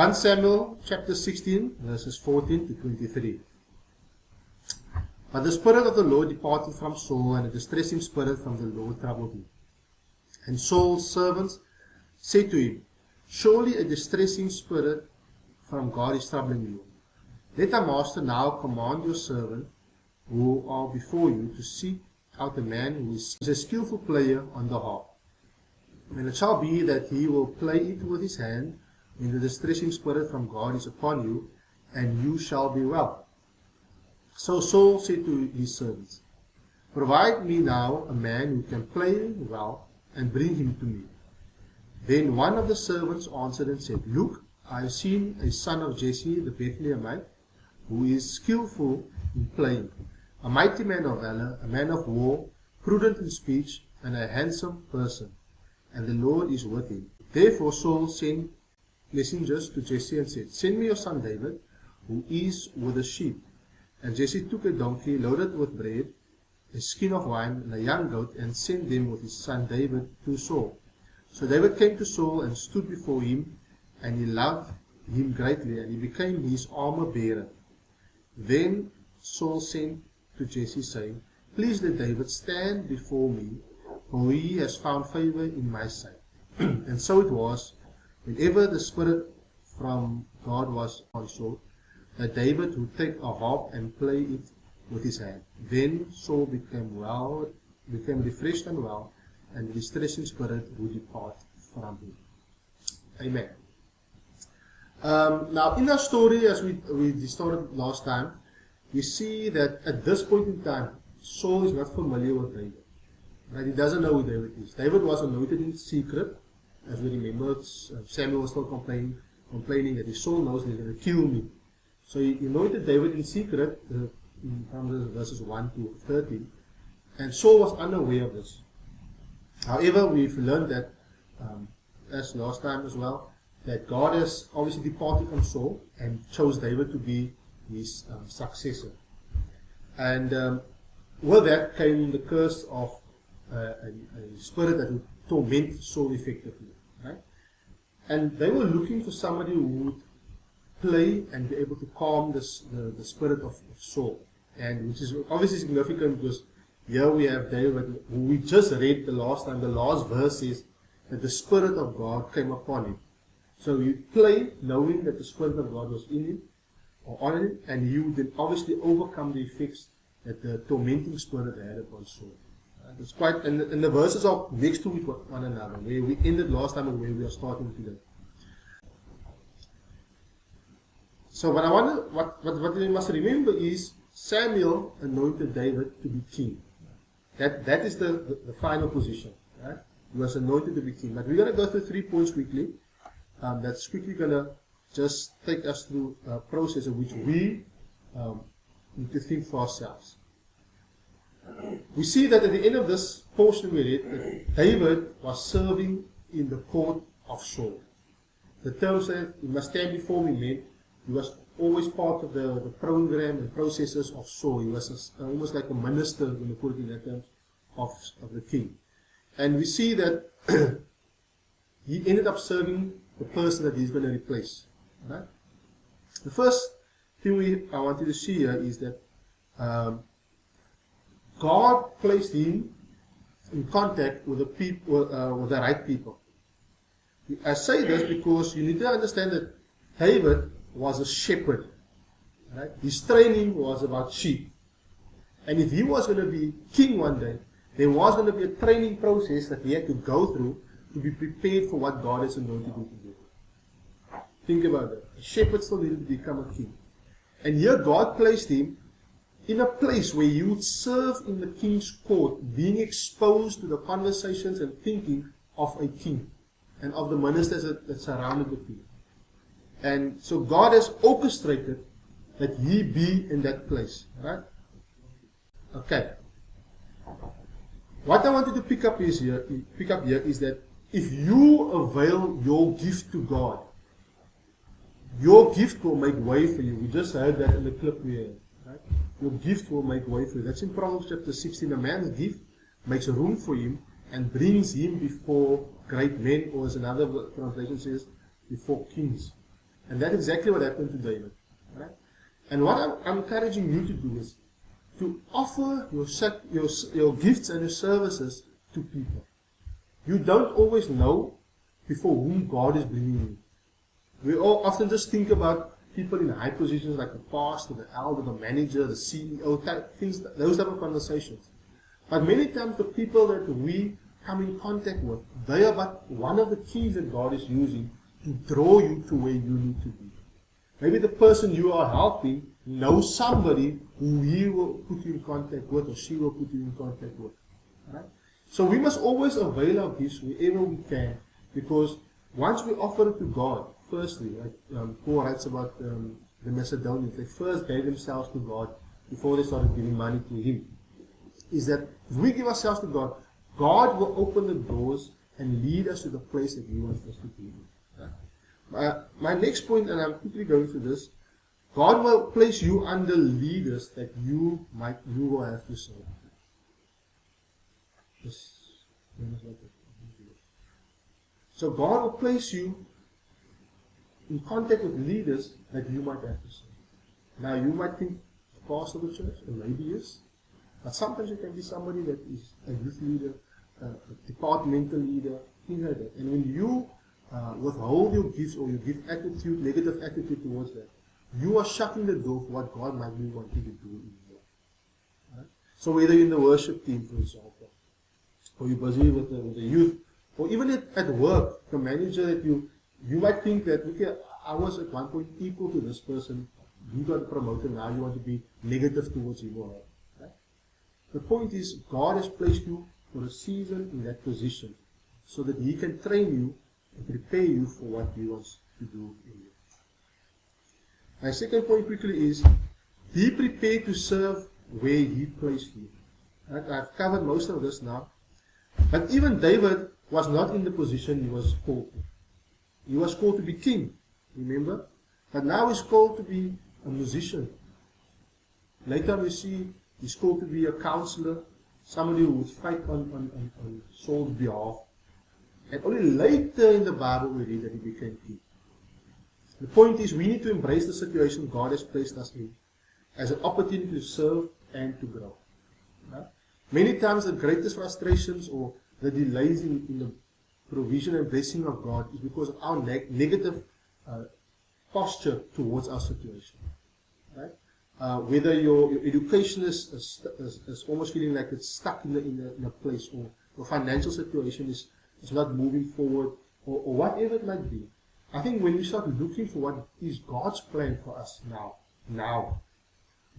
1 Samuel chapter 16 verses 14 to 23. But the Spirit of the Lord departed from Saul, and a distressing spirit from the Lord troubled him. And Saul's servants said to him, Surely a distressing spirit from God is troubling you. Let our master now command your servant who are before you to seek out a man who is a skillful player on the harp. And it shall be that he will play it with his hand when the distressing spirit from God is upon you, and you shall be well. So Saul said to his servants, Provide me now a man who can play well, and bring him to me. Then one of the servants answered and said, Look, I have seen a son of Jesse the Bethlehemite, who is skillful in playing, a mighty man of valor, a man of war, prudent in speech, and a handsome person, and the Lord is with him. Therefore Saul sent messengers to Jesse and said, Send me your son David, who is with the sheep. And Jesse took a donkey loaded with bread, a skin of wine, and a young goat, and sent them with his son David to Saul. So David came to Saul and stood before him, and he loved him greatly, and he became his armor-bearer. Then Saul sent to Jesse, saying, Please let David stand before me, for he has found favor in my sight. And so it was, whenever the Spirit from God was on Saul, that David would take a harp and play it with his hand. Then Saul became refreshed and well, and the distressing spirit would depart from him. Amen. Now, in our story, as we started last time, we see that at this point in time, Saul is not familiar with David. Right? He doesn't know who David is. David was anointed in secret. As we remember, Samuel was still complaining that if Saul knows, they're going to kill me. So he anointed David in secret, from verses 1 to 13, and Saul was unaware of this. However, we've learned that, as last time as well, that God has obviously departed from Saul and chose David to be his successor. And with that came the curse of a spirit that would torment Saul effectively. Right? And they were looking for somebody who would play and be able to calm the spirit of Saul. And which is obviously significant because here we have David, who we just read the last time. The last verse says that the Spirit of God came upon him. So he played knowing that the Spirit of God was in him or on him, and he would then obviously overcome the effects that the tormenting spirit had upon Saul. It's quite, and the verses are next to one another, where we ended last time and where we are starting today. So what we must remember is Samuel anointed David to be king. That is the final position. Right? He was anointed to be king. But we're going to go through 3 points quickly. That's quickly going to just take us through a process of which we need to think for ourselves. We see that at the end of this portion we read, that David was serving in the court of Saul. The term says, "You must stand before me," meant he was always part of the program and processes of Saul. He was almost like a minister, when you put it in that terms, of the king. And we see that he ended up serving the person that he's going to replace. Right? The first thing I want you to see here is that God placed him in contact with the people, with the right people. I say this because you need to understand that David was a shepherd. Right? His training was about sheep. And if he was going to be king one day, there was going to be a training process that he had to go through to be prepared for what God has anointed him to do. Think about that. A shepherd still needed to become a king. And here God placed him in a place where he would serve in the king's court, being exposed to the conversations and thinking of a king and of the ministers that surrounded the king. And so God has orchestrated that he be in that place. Right? Okay. What I wanted to pick up here is that if you avail your gift to God, your gift will make way for you. We just heard that in the clip we had. Right? Your gift will make way for you. That's in Proverbs chapter 16. A man's gift makes room for him and brings him before great men, or as another translation says, before kings. And that's exactly what happened to David. Right? And what I'm encouraging you to do is to offer your gifts and your services to people. You don't always know before whom God is bringing you. We all often just think about people in high positions like the pastor, the elder, the manager, the CEO, things, those type of conversations. But many times the people that we come in contact with, they are but one of the keys that God is using to draw you to where you need to be. Maybe the person you are helping knows somebody who he will put you in contact with or she will put you in contact with. Right? So we must always avail our gifts wherever we can, because once we offer it to God, firstly, like Paul writes about the Macedonians, they first gave themselves to God before they started giving money to Him, is that if we give ourselves to God, God will open the doors and lead us to the place that He wants us to be. My next point, and I'm quickly going through this, God will place you under leaders that you will have to serve. So God will place you in contact with leaders that you might have to serve. Now you might think the pastor of the church, and maybe yes, but sometimes it can be somebody that is a youth leader, a departmental leader, things like that. And when you withhold your gifts or you give attitude, negative attitude towards that, you are shutting the door for what God might be wanting to do in you. Right? So whether you're in the worship team, for example, or you're busy with the youth, or even at work, the manager that you might think that, okay, I was at one point equal to this person, you got promoted, now you want to be negative towards him or her. Right? The point is, God has placed you for a season in that position so that He can train you and prepare you for what He wants to do in you. My second point quickly is, be prepared to serve where He placed you. Right? I've covered most of this now. But even David was not in the position he was called to. He was called to be king, remember? But now he's called to be a musician. Later we see he's called to be a counselor, somebody who would fight on Saul's behalf. And only later in the Bible we read that he became king. The point is, we need to embrace the situation God has placed us in as an opportunity to serve and to grow. Right? Many times the greatest frustrations or the delays in the provision and blessing of God is because of our negative posture towards our situation. Right? Whether your education is almost feeling like it's stuck in a place, or your financial situation is not moving forward, or whatever it might be. I think when we start looking for what is God's plan for us now,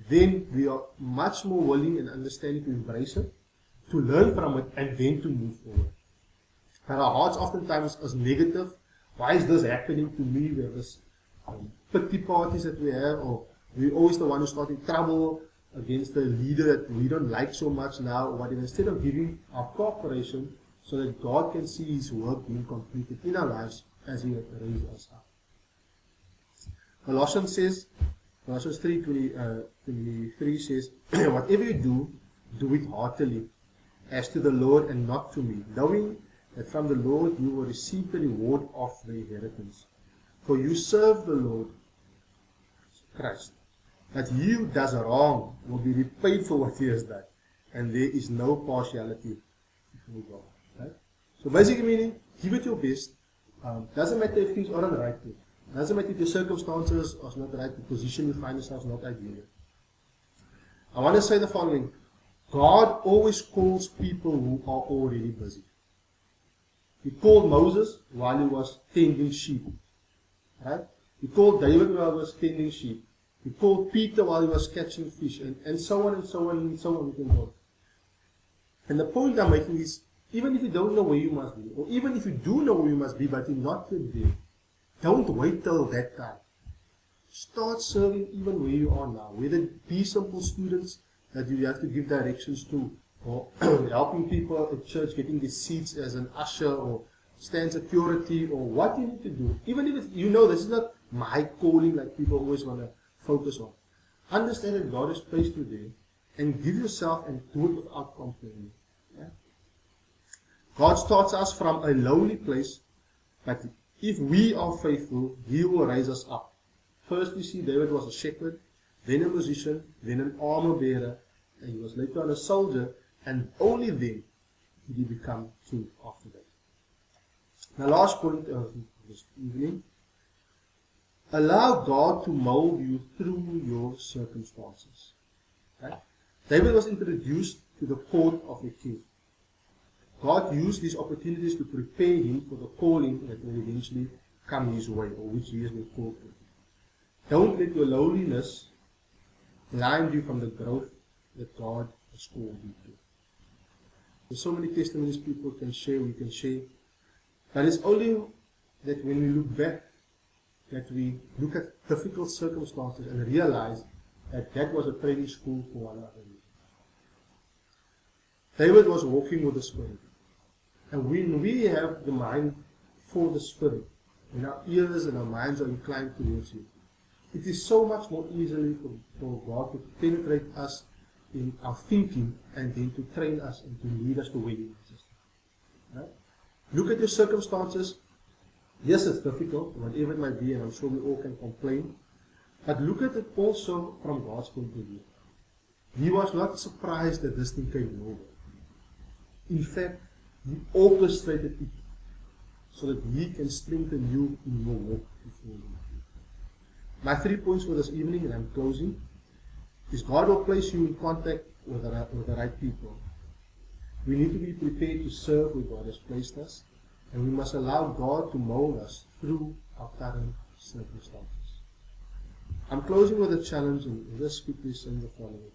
then we are much more willing and understanding to embrace it, to learn from it, and then to move forward. But our hearts oftentimes is negative. Why is this happening to me? We have this pity parties that we have, or we're always the one who's starting trouble against the leader that we don't like so much now, or whatever. Instead of giving our cooperation so that God can see His work being completed in our lives as He raises us up. Colossians 3:23 says, whatever you do, do it heartily, as to the Lord and not to me, knowing that from the Lord you will receive the reward of the inheritance. For you serve the Lord Christ. That He who does wrong will be repaid for what he has done, and there is no partiality before God. Right? So basically meaning, give it your best. Doesn't matter if things aren't right. Doesn't matter if your circumstances are not right, the position you find yourself is not ideal. I want to say the following. God always calls people who are already busy. He called Moses while he was tending sheep. Right? He called David while he was tending sheep. He called Peter while he was catching fish, and so on and so on and so on we can go. And the point I'm making is, even if you don't know where you must be, or even if you do know where you must be, but you're not yet there, don't wait till that time. Start serving even where you are now. Whether it be simple students that you have to give directions to, or helping people at church getting the seats as an usher, or stand security, or what you need to do. Even if you know this is not my calling like people always want to focus on. Understand that God has placed you there, and give yourself and do it without complaining. Yeah? God starts us from a lowly place, but if we are faithful, He will raise us up. First we see David was a shepherd, then a musician, then an armor bearer, and he was later on a soldier, and only then did he become king after that. Now last point of this evening, allow God to mold you through your circumstances. Right? David was introduced to the court of a king. God used these opportunities to prepare him for the calling that will eventually come his way, or which he has been called to. Don't let your lowliness blind you from the growth that God has called you to. There's so many testimonies people can share, we can share, but it's only that when we look back, that we look at difficult circumstances and realize that that was a training school for one another. David was walking with the Spirit. And when we have the mind for the Spirit, when our ears and our minds are inclined towards Him, it is so much more easily for God to penetrate us in our thinking and then to train us and to lead us to where He wants us. Right? Look at your circumstances. Yes, it's difficult, whatever it might be, and I'm sure we all can complain. But look at it also from God's point of view. He was not surprised that this thing came over. In fact, He orchestrated it so that He can strengthen you in your walk before Him. My 3 points for this evening, and I'm closing, is God will place you in contact with the right people. We need to be prepared to serve where God has placed us, and we must allow God to mold us through our current circumstances. I'm closing with a challenge, and let's quickly say the following.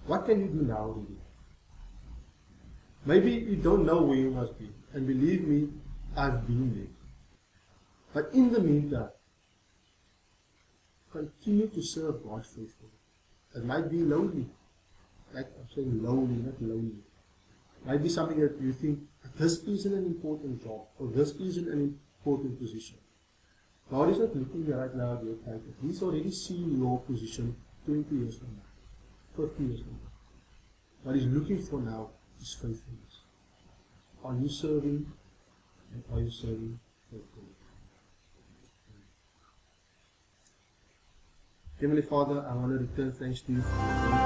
What can you do now, really? Maybe you don't know where you must be, and believe me, I've been there. But in the meantime, continue to serve God faithfully. It might be lonely. Like I'm saying lonely, not lonely. It might be something that you think, this isn't an important job, or this isn't an important position. God is not looking right now at your title. He's already seen your position 20 years from now, 50 years from now. What He's looking for now is faithfulness. Are you serving, and are you serving faithfully? Heavenly Father, I want to return thanks to You for